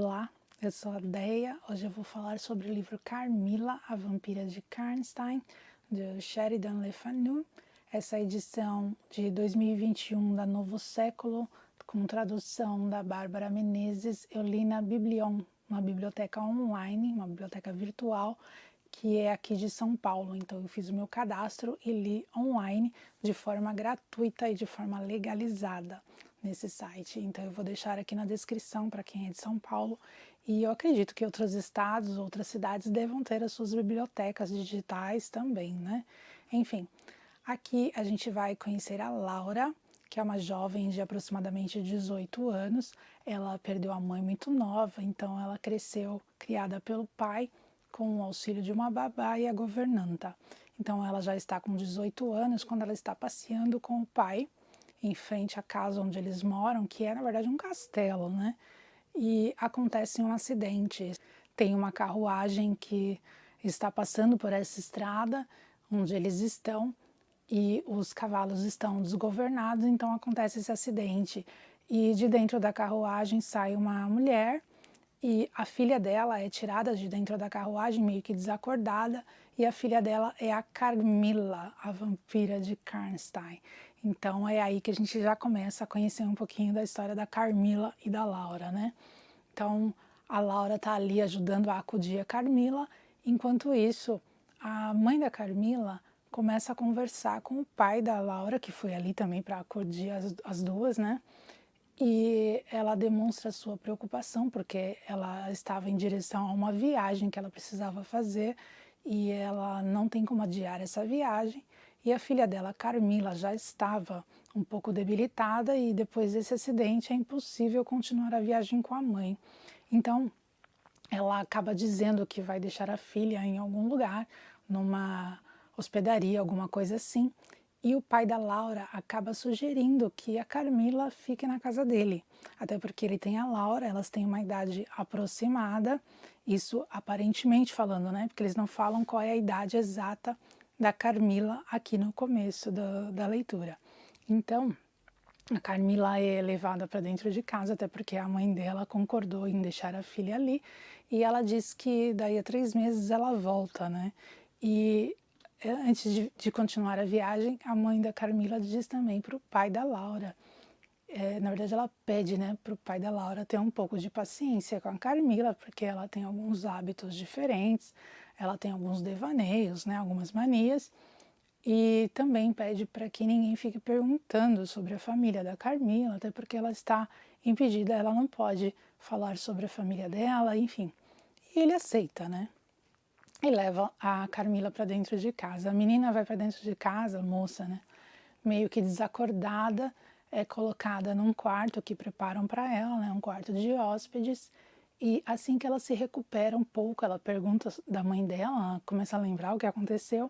Olá, eu sou a Deia. Hoje eu vou falar sobre o livro Carmila, a Vampira de Karnstein, de Sheridan Le Fanu. Essa edição de 2021 da Novo Século, com tradução da Bárbara Menezes, eu li na Biblion, uma biblioteca online, uma biblioteca virtual, que é aqui de São Paulo. Então eu fiz o meu cadastro e li online de forma gratuita e de forma legalizada nesse site. Então eu vou deixar aqui na descrição para quem é de São Paulo, e eu acredito que outros estados, outras cidades devam ter as suas bibliotecas digitais também, né? Enfim, aqui a gente vai conhecer a Laura, que é uma jovem de aproximadamente 18 anos. Ela perdeu a mãe muito nova, então ela cresceu criada pelo pai com o auxílio de uma babá e a governanta. Então ela já está com 18 anos quando ela está passeando com o pai em frente à casa onde eles moram, que é na verdade um castelo, né? E acontece um acidente. Tem uma carruagem que está passando por essa estrada onde eles estão e os cavalos estão desgovernados, então acontece esse acidente. E de dentro da carruagem sai uma mulher e a filha dela é tirada de dentro da carruagem, meio que desacordada, e a filha dela é a Carmila, a vampira de Karnstein. Então é aí que a gente já começa a conhecer um pouquinho da história da Carmila e da Laura, né? Então a Laura está ali ajudando a acudir a Carmila, enquanto isso a mãe da Carmila começa a conversar com o pai da Laura, que foi ali também para acudir as duas, né? E ela demonstra sua preocupação porque ela estava em direção a uma viagem que ela precisava fazer e ela não tem como adiar essa viagem. E a filha dela, Carmila, já estava um pouco debilitada e depois desse acidente é impossível continuar a viagem com a mãe. Então, ela acaba dizendo que vai deixar a filha em algum lugar, numa hospedaria, alguma coisa assim. E o pai da Laura acaba sugerindo que a Carmila fique na casa dele, até porque ele tem a Laura, elas têm uma idade aproximada, isso aparentemente falando, né? Porque eles não falam qual é a idade exata da Carmila aqui no começo da leitura. Então, a Carmila é levada para dentro de casa, até porque a mãe dela concordou em deixar a filha ali, e ela diz que daí a 3 meses ela volta, né? E antes de continuar a viagem, a mãe da Carmila diz também para o pai da Laura, na verdade ela pede, né, para o pai da Laura ter um pouco de paciência com a Carmila, porque ela tem alguns hábitos diferentes, ela tem alguns devaneios, né, algumas manias, e também pede para que ninguém fique perguntando sobre a família da Carmila, até porque ela está impedida, ela não pode falar sobre a família dela, enfim. E ele aceita, né? E leva a Carmila para dentro de casa. A menina vai para dentro de casa, a moça, né? Meio que desacordada, é colocada num quarto que preparam para ela, né? Um quarto de hóspedes. E assim que ela se recupera um pouco, ela pergunta da mãe dela, ela começa a lembrar o que aconteceu.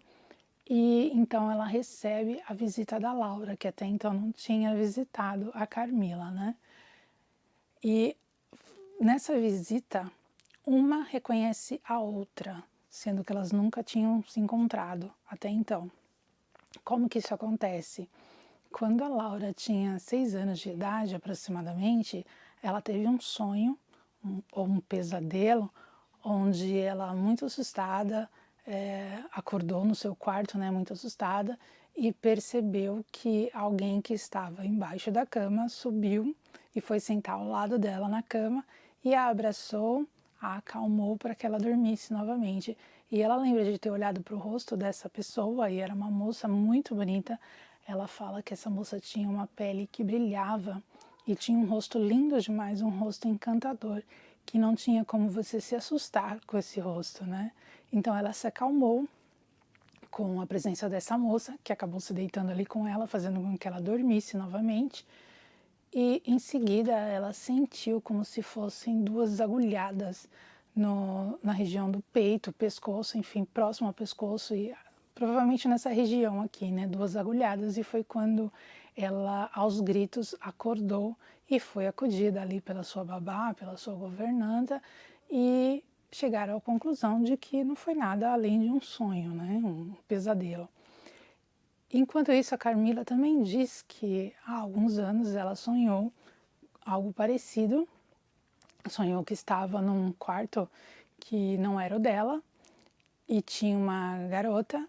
E então ela recebe a visita da Laura, que até então não tinha visitado a Carmila, né? E nessa visita, uma reconhece a outra, sendo que elas nunca tinham se encontrado até então. Como que isso acontece? Quando a Laura tinha 6 anos de idade, aproximadamente, ela teve um sonho, ou um pesadelo, onde ela, muito assustada, acordou no seu quarto, né, muito assustada, e percebeu que alguém que estava embaixo da cama subiu e foi sentar ao lado dela na cama e a abraçou, a acalmou para que ela dormisse novamente. E ela lembra de ter olhado para o rosto dessa pessoa, e era uma moça muito bonita. Ela fala que essa moça tinha uma pele que brilhava e tinha um rosto lindo demais, um rosto encantador, que não tinha como você se assustar com esse rosto, né? Então ela se acalmou com a presença dessa moça, que acabou se deitando ali com ela, fazendo com que ela dormisse novamente. E em seguida ela sentiu como se fossem 2 agulhadas na região do peito, pescoço, enfim, próximo ao pescoço, e provavelmente nessa região aqui, né, 2 agulhadas, e foi quando ela, aos gritos, acordou e foi acudida ali pela sua babá, pela sua governanta, e chegaram à conclusão de que não foi nada além de um sonho, né, um pesadelo. Enquanto isso, a Carmila também diz que há alguns anos ela sonhou algo parecido, sonhou que estava num quarto que não era o dela e tinha uma garota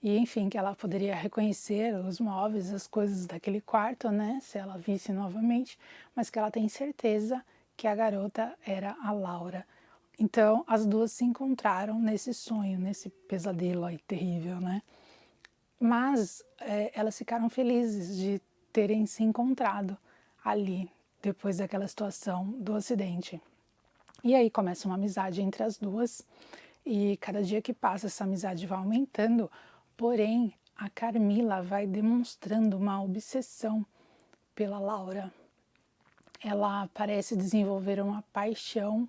e, enfim, que ela poderia reconhecer os móveis, as coisas daquele quarto, né, se ela visse novamente, mas que ela tem certeza que a garota era a Laura. Então, as duas se encontraram nesse sonho, nesse pesadelo aí terrível, né? Mas elas ficaram felizes de terem se encontrado ali, depois daquela situação do acidente. E aí começa uma amizade entre as duas, e cada dia que passa essa amizade vai aumentando, porém a Carmila vai demonstrando uma obsessão pela Laura. Ela parece desenvolver uma paixão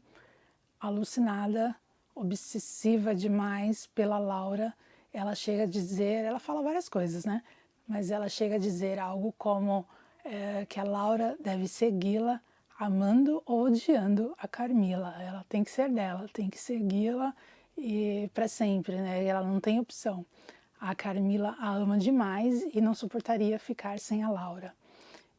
alucinada, obsessiva demais pela Laura. Ela chega a dizer, ela fala várias coisas, né? Mas ela chega a dizer algo como que a Laura deve segui-la amando ou odiando a Carmila. Ela tem que ser dela, tem que segui-la e para sempre, né? Ela não tem opção. A Carmila a ama demais e não suportaria ficar sem a Laura.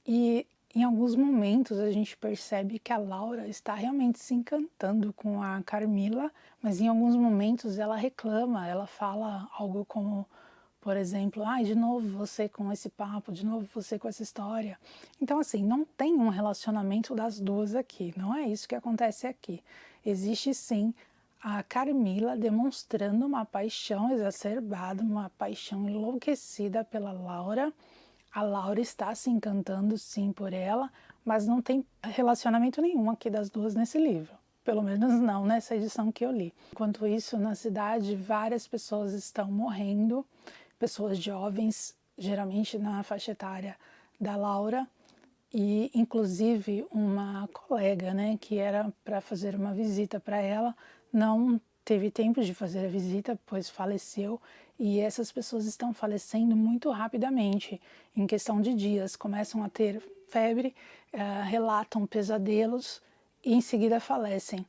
E em alguns momentos a gente percebe que a Laura está realmente se encantando com a Carmila, mas em alguns momentos ela reclama, ela fala algo como, por exemplo, ai, de novo você com esse papo, de novo você com essa história. Então, assim, não tem um relacionamento das duas aqui, não é isso que acontece aqui. Existe sim a Carmila demonstrando uma paixão exacerbada, uma paixão enlouquecida pela Laura. A Laura está se encantando sim por ela, mas não tem relacionamento nenhum aqui das duas nesse livro. Pelo menos não nessa edição que eu li. Enquanto isso, na cidade, várias pessoas estão morrendo, pessoas jovens, geralmente na faixa etária da Laura, e inclusive uma colega, né, que era para fazer uma visita para ela, não teve tempo de fazer a visita, pois faleceu, e essas pessoas estão falecendo muito rapidamente, em questão de dias, começam a ter febre, relatam pesadelos e em seguida falecem.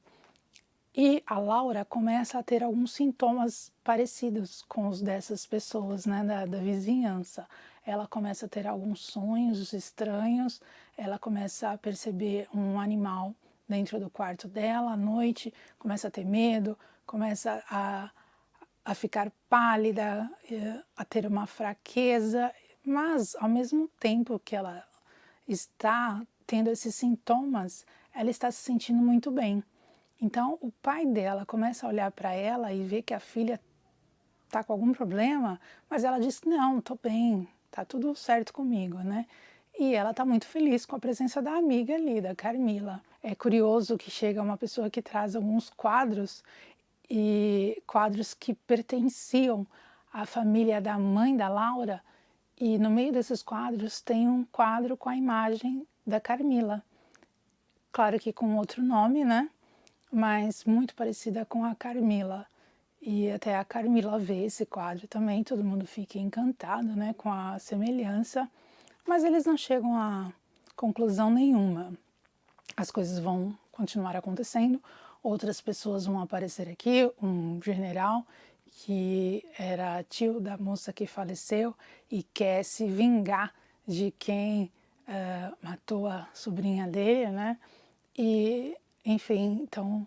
E a Laura começa a ter alguns sintomas parecidos com os dessas pessoas, né, da vizinhança. Ela começa a ter alguns sonhos estranhos, ela começa a perceber um animal dentro do quarto dela à noite, começa a ter medo, começa a ficar pálida, a ter uma fraqueza, mas ao mesmo tempo que ela está tendo esses sintomas, ela está se sentindo muito bem. Então, o pai dela começa a olhar para ela e vê que a filha está com algum problema, mas ela diz: Não, estou bem, está tudo certo comigo, né? E ela está muito feliz com a presença da amiga ali, da Carmila. É curioso que chega uma pessoa que traz alguns quadros, e quadros que pertenciam à família da mãe da Laura, e no meio desses quadros tem um quadro com a imagem da Carmila. Claro que com outro nome, né? Mas muito parecida com a Carmila. E até a Carmila vê esse quadro também, todo mundo fica encantado, né, com a semelhança, mas eles não chegam a conclusão nenhuma. As coisas vão continuar acontecendo, outras pessoas vão aparecer aqui, um general que era tio da moça que faleceu e quer se vingar de quem matou a sobrinha dele, né? E, enfim, então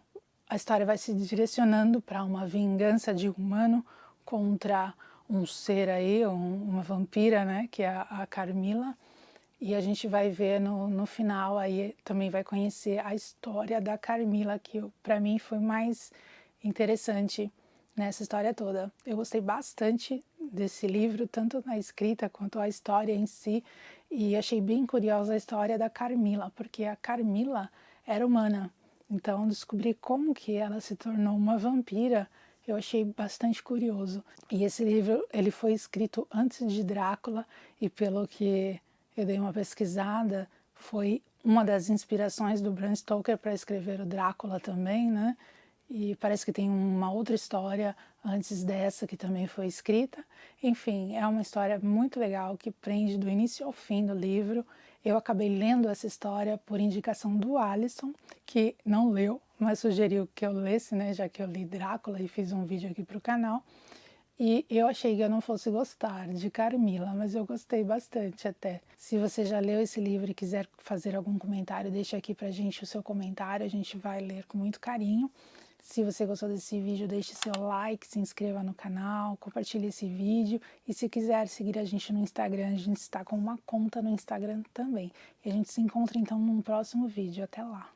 a história vai se direcionando para uma vingança de humano contra um ser aí, uma vampira, né, que é a Carmila. E a gente vai ver no final aí, também vai conhecer a história da Carmila, que para mim foi mais interessante nessa história toda. Eu gostei bastante desse livro, tanto na escrita quanto a história em si, e achei bem curiosa a história da Carmila, porque a Carmila era humana. Então, descobrir como que ela se tornou uma vampira, eu achei bastante curioso. E esse livro, ele foi escrito antes de Drácula, e pelo que eu dei uma pesquisada, foi uma das inspirações do Bram Stoker para escrever o Drácula também, né? E parece que tem uma outra história antes dessa que também foi escrita. Enfim, é uma história muito legal que prende do início ao fim do livro. Eu acabei lendo essa história por indicação do Alisson, que não leu, mas sugeriu que eu lesse, né, já que eu li Drácula e fiz um vídeo aqui para o canal. E eu achei que eu não fosse gostar de Carmila, mas eu gostei bastante até. Se você já leu esse livro e quiser fazer algum comentário, deixa aqui pra gente o seu comentário, a gente vai ler com muito carinho. Se você gostou desse vídeo, deixe seu like, se inscreva no canal, compartilhe esse vídeo. E se quiser seguir a gente no Instagram, a gente está com uma conta no Instagram também. E a gente se encontra então num próximo vídeo. Até lá!